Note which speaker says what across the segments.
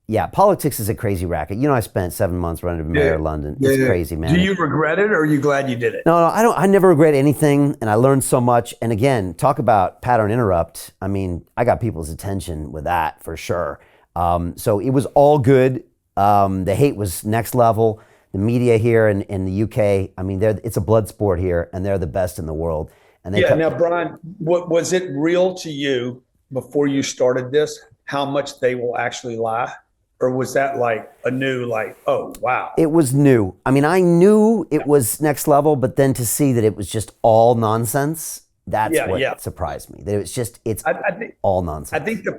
Speaker 1: Yeah, politics is a crazy racket. I spent 7 months running for mayor
Speaker 2: Yeah.
Speaker 1: of London.
Speaker 2: Yeah.
Speaker 1: It's
Speaker 2: Yeah.
Speaker 1: crazy,
Speaker 2: Do
Speaker 1: man.
Speaker 2: you regret it or are you glad you did it?
Speaker 1: No, no, I don't. I never regret anything, and I learned so much. And again, talk about pattern interrupt. I mean, I got people's attention with that for sure. So it was all good. The hate was next level. The media here in the UK, I mean, it's a blood sport here, and they're the best in the world. And they
Speaker 2: Yeah.
Speaker 1: come.
Speaker 2: Now, Brian, what was it real to you before you started this? How much they will actually lie? Or was that like a new, like, oh, wow.
Speaker 1: It was new. I mean, I knew it was next level, but then to see that it was just all nonsense, that's
Speaker 2: Yeah.
Speaker 1: what
Speaker 2: Yeah.
Speaker 1: surprised me. That it's
Speaker 2: I think,
Speaker 1: all
Speaker 2: I
Speaker 1: nonsense.
Speaker 2: think the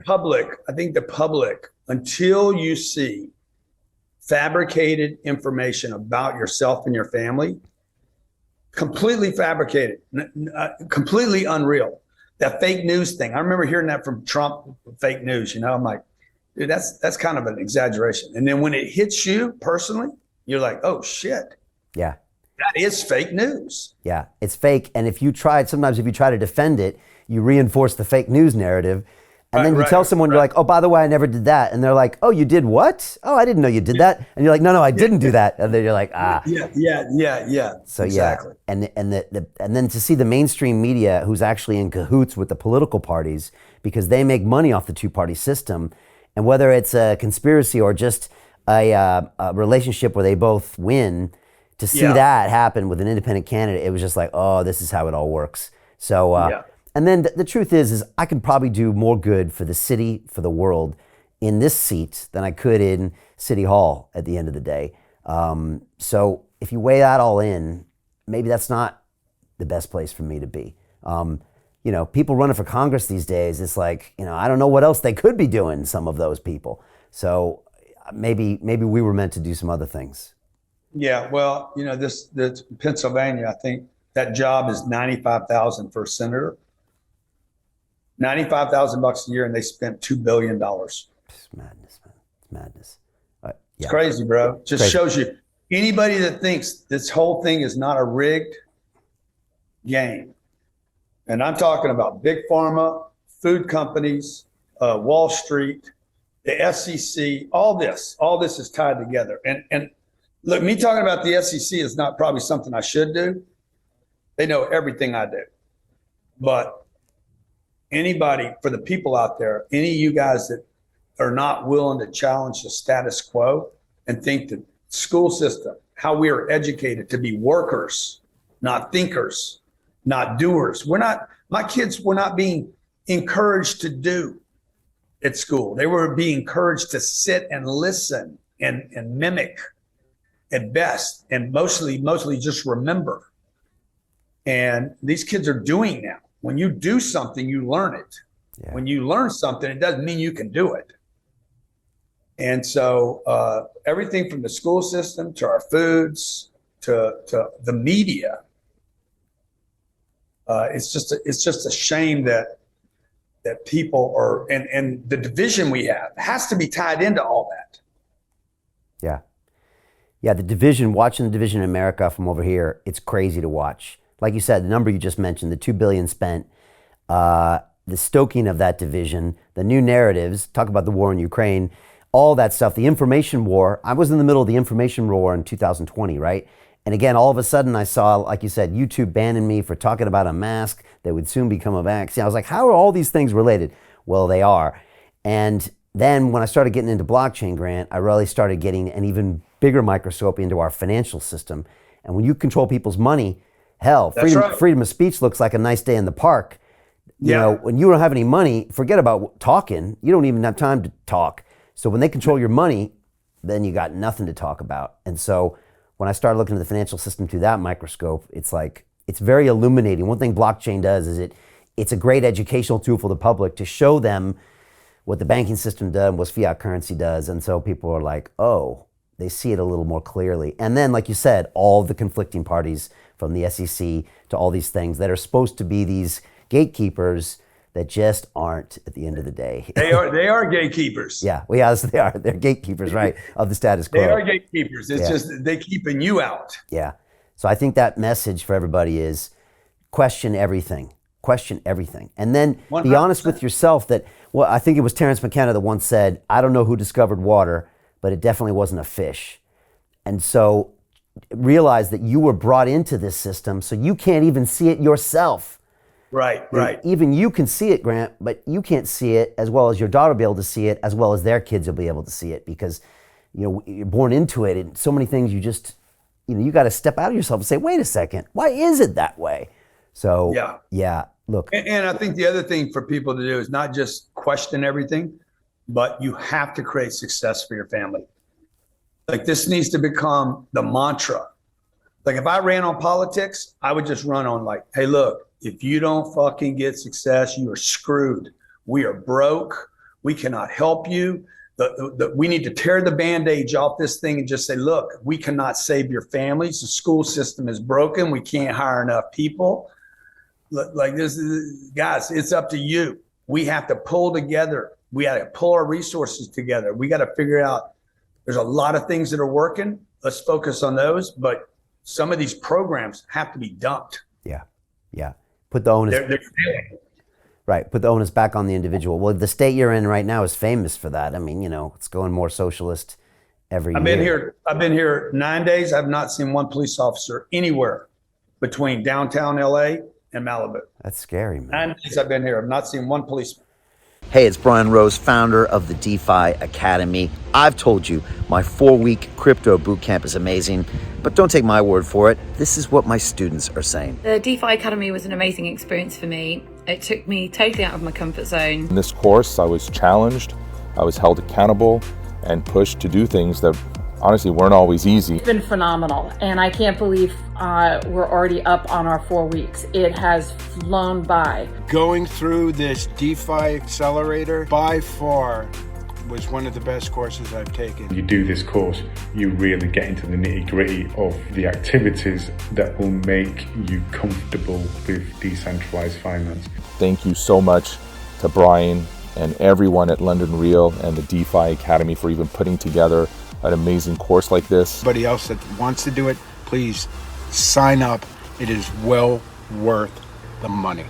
Speaker 2: public, until you see fabricated information about yourself and your family, completely fabricated, completely unreal. That fake news thing. I remember hearing that from Trump, fake news. I'm like, dude, that's kind of an exaggeration. And then when it hits you personally, you're like, oh shit,
Speaker 1: Yeah.
Speaker 2: that is fake news.
Speaker 1: Yeah, it's fake. And sometimes if you try to defend it, you reinforce the fake news narrative. And
Speaker 2: Right,
Speaker 1: then you
Speaker 2: right,
Speaker 1: tell someone, you're
Speaker 2: right.
Speaker 1: like, oh, by the way, I never did that. And they're like, oh, you did what? Oh, I didn't know you did that. And you're like, no, I
Speaker 2: Yeah,
Speaker 1: didn't do that. And then you're like, ah.
Speaker 2: yeah, yeah, yeah, yeah.
Speaker 1: So yeah.
Speaker 2: Exactly.
Speaker 1: And then to see the mainstream media who's actually in cahoots with the political parties because they make money off the two-party system. And whether it's a conspiracy or just a relationship where they both win, to see
Speaker 2: Yeah,
Speaker 1: that happen with an independent candidate, it was just like, oh, this is how it all works. So,
Speaker 2: yeah.
Speaker 1: and then the truth is I could probably do more good for the city, for the world, in this seat than I could in City Hall at the end of the day. So if you weigh that all in, maybe that's not the best place for me to be. People running for Congress these days, it's like, I don't know what else they could be doing, some of those people. So maybe we were meant to do some other things.
Speaker 2: Yeah, well, this Pennsylvania, I think that job is 95,000 for a senator, 95,000 bucks a year, and they spent $2 billion.
Speaker 1: It's madness, man. It's madness.
Speaker 2: It's
Speaker 1: Yeah,
Speaker 2: crazy, bro. Just
Speaker 1: crazy.
Speaker 2: shows you anybody that thinks this whole thing is not a rigged game, and I'm talking about big pharma, food companies, Wall Street, the SEC. All this is tied together, and look, me talking about the SEC is not probably something I should do. They know everything I do. But anybody, for the people out there, any of you guys that are not willing to challenge the status quo and think that school system, how we are educated to be workers, not thinkers, not doers. My kids were not being encouraged to do at school. They were being encouraged to sit and listen and mimic at best, and mostly just remember. And these kids are doing now. When you do something, you learn it.
Speaker 1: Yeah.
Speaker 2: When you learn something, it doesn't mean you can do it. And so everything from the school system to our foods to the media, it's just a shame that people are, and the division we have has to be tied into all that.
Speaker 1: Yeah. Yeah, watching the division in America from over here, it's crazy to watch. Like you said, the number you just mentioned, the $2 billion spent, the stoking of that division, the new narratives, talk about the war in Ukraine, all that stuff, the information war. I was in the middle of the information war in 2020, right? And again, all of a sudden I saw, like you said, YouTube banning me for talking about a mask that would soon become a vaccine. I was like, how are all these things related? Well, they are. And then when I started getting into blockchain, Grant, I really started getting an even bigger microscope into our financial system. And when you control people's money, hell,
Speaker 2: That's right.
Speaker 1: freedom of speech looks like a nice day in the park.
Speaker 2: Yeah.
Speaker 1: When you don't have any money, forget about talking. You don't even have time to talk. So when they control your money, then you got nothing to talk about. And so when I started looking at the financial system through that microscope, it's like, it's very illuminating. One thing blockchain does is it's a great educational tool for the public to show them what the banking system does, what fiat currency does. And so people are like, oh, they see it a little more clearly. And then, like you said, all the conflicting parties from the SEC to all these things that are supposed to be these gatekeepers that just aren't at the end of the day.
Speaker 2: They are gatekeepers.
Speaker 1: Yeah, well, yes, they are. They're gatekeepers, right, of the status quo.
Speaker 2: They are gatekeepers. It's
Speaker 1: Yeah.
Speaker 2: just they keeping you out.
Speaker 1: Yeah. So I think that message for everybody is question everything. question everything. And then be
Speaker 2: 100%.
Speaker 1: honest with yourself that, well, I think it was Terrence McKenna that once said, I don't know who discovered water, but it definitely wasn't a fish. And so realize that you were brought into this system, so you can't even see it yourself.
Speaker 2: Right.
Speaker 1: Even you can see it, Grant, but you can't see it as well as your daughter will be able to see it, as well as their kids will be able to see it, because you're born into it, and so many things you just, you got to step out of yourself and say, wait a second, why is it that way? So yeah, look.
Speaker 2: And I think the other thing for people to do is not just question everything, but you have to create success for your family. Like, this needs to become the mantra. Like, if I ran on politics, I would just run on like, hey, look, if you don't fucking get success, you are screwed. We are broke. We cannot help you. We need to tear the bandage off this thing and just say, look, we cannot save your families. The school system is broken. We can't hire enough people. Like, this is, guys, it's up to you. We have to pull together. We got to pull our resources together. We got to figure out, there's a lot of things that are working. Let's focus on those. But some of these programs have to be dumped.
Speaker 1: Yeah. Put the onus.
Speaker 2: They're failing.
Speaker 1: Right. Put the onus back on the individual. Well, the state you're in right now is famous for that. I mean, it's going more socialist every year.
Speaker 2: I've been here 9 days. I've not seen one police officer anywhere between downtown LA and Malibu.
Speaker 1: That's scary, man.
Speaker 2: 9 days I've been here. I've not seen one policeman.
Speaker 1: Hey, it's Brian Rose, founder of the DeFi Academy. I've told you my 4-week crypto bootcamp is amazing, but don't take my word for it. This is what my students are saying.
Speaker 3: The DeFi Academy was an amazing experience for me. It took me totally out of my comfort zone.
Speaker 4: In this course, I was challenged, I was held accountable, and pushed to do things that honestly weren't always easy.
Speaker 5: It's been phenomenal, and I can't believe we're already up on our 4 weeks. It has flown by.
Speaker 6: Going through this DeFi accelerator by far was one of the best courses I've taken.
Speaker 7: You do this course, you really get into the nitty-gritty of the activities that will make you comfortable with decentralized finance.
Speaker 4: Thank you so much to Brian and everyone at London Real and the DeFi Academy for even putting together an amazing course like this.
Speaker 6: Anybody else that wants to do it, please sign up. It is well worth the money.